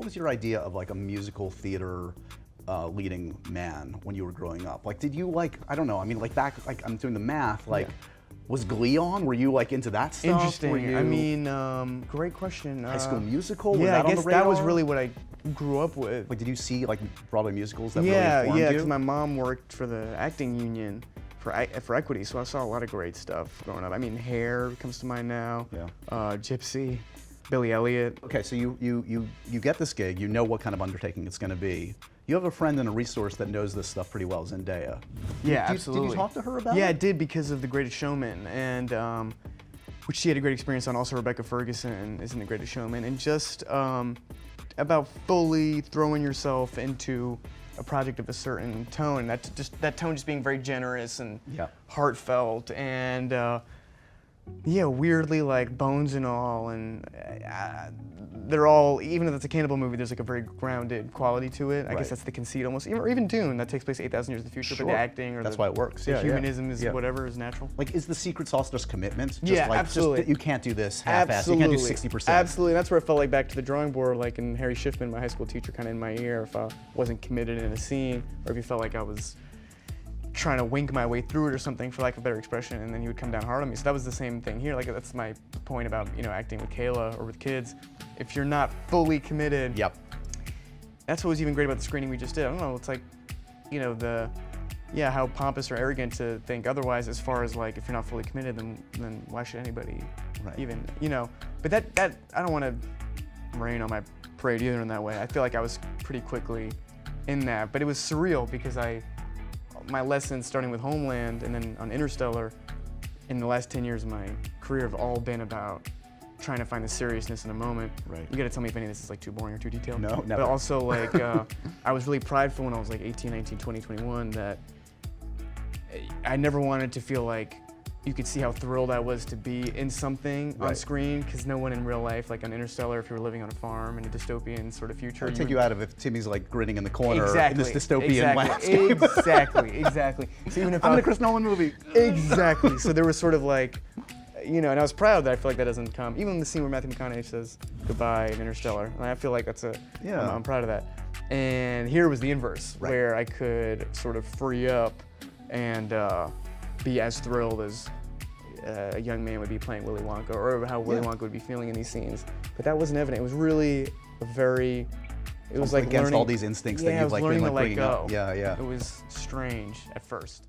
what was your idea of like a musical theater leading man when you were growing up? Like, did you like, I don't know, I mean, like back, like I'm doing the math, like, was Glee on? Were you like into that stuff? Interesting. I mean, great question. High School Musical? Was Yeah, that I on guess the radar? that was really what I grew up with. Like, did you see like Broadway musicals that really Yeah, informed you? because my mom worked for the acting union for equity, so I saw a lot of great stuff growing up. I mean, Hair comes to mind now. Yeah. Gypsy, Billy Elliot. Okay, so you get this gig, you know what kind of undertaking it's going to be. You have a friend and a resource that knows this stuff pretty well, Zendaya. Yeah, absolutely. Did you talk to her about it? Yeah, I did because of The Greatest Showman, and which she had a great experience on. Also, Rebecca Ferguson is in The Greatest Showman, and just about fully throwing yourself into a project of a certain tone. That tone just being very generous and heartfelt, and yeah, weirdly like bones and all, and they're all, even if it's a cannibal movie, there's like a very grounded quality to it. I guess that's the conceit almost. Or even Dune, that takes place 8,000 years in the future, but the acting or that's why it works. The humanism is whatever is natural. Like, is the secret sauce just commitment? Just Yeah, like, absolutely. Just, you can't do this half-assed. You can't do 60%. Absolutely. That's where I felt like back to the drawing board, like in Harry Schiffman, my high school teacher, kind of in my ear, if I wasn't committed in a scene, or if you felt like I was trying to wink my way through it or something, for lack of a better expression, and then he would come down hard on me. So that was the same thing here. Like, that's my point about, you know, acting with Kayla or with kids. If you're not fully committed, that's what was even great about the screening we just did. I don't know, it's like, you know, how pompous or arrogant to think otherwise, as far as like, if you're not fully committed, then why should anybody even, you know? But that I don't want to rain on my parade either in that way. I feel like I was pretty quickly in that, but it was surreal because my lessons, starting with Homeland and then on Interstellar, in the last 10 years of my career have all been about trying to find the seriousness in a moment. You gotta tell me if any of this is like too boring or too detailed. No, never. But also like, I was really prideful when I was like 18, 19, 20, 21 that I never wanted to feel like you could see how thrilled I was to be in something on screen, because no one in real life, like on Interstellar, if you were living on a farm in a dystopian sort of future. I'd take you out of if Timmy's like grinning in the corner in this dystopian landscape. Exactly. So even if I'm in a Chris Nolan movie. Exactly. So there was sort of like, you know, and I was proud that I feel like that doesn't come. Even the scene where Matthew McConaughey says goodbye in Interstellar, and I feel like that's I'm proud of that. And here was the inverse, where I could sort of free up and be as thrilled as a young man would be playing Willy Wonka, or how Willy Wonka would be feeling in these scenes. But that wasn't evident. It was really it was like against learning, all these instincts that you've like been like bringing up. It was strange at first.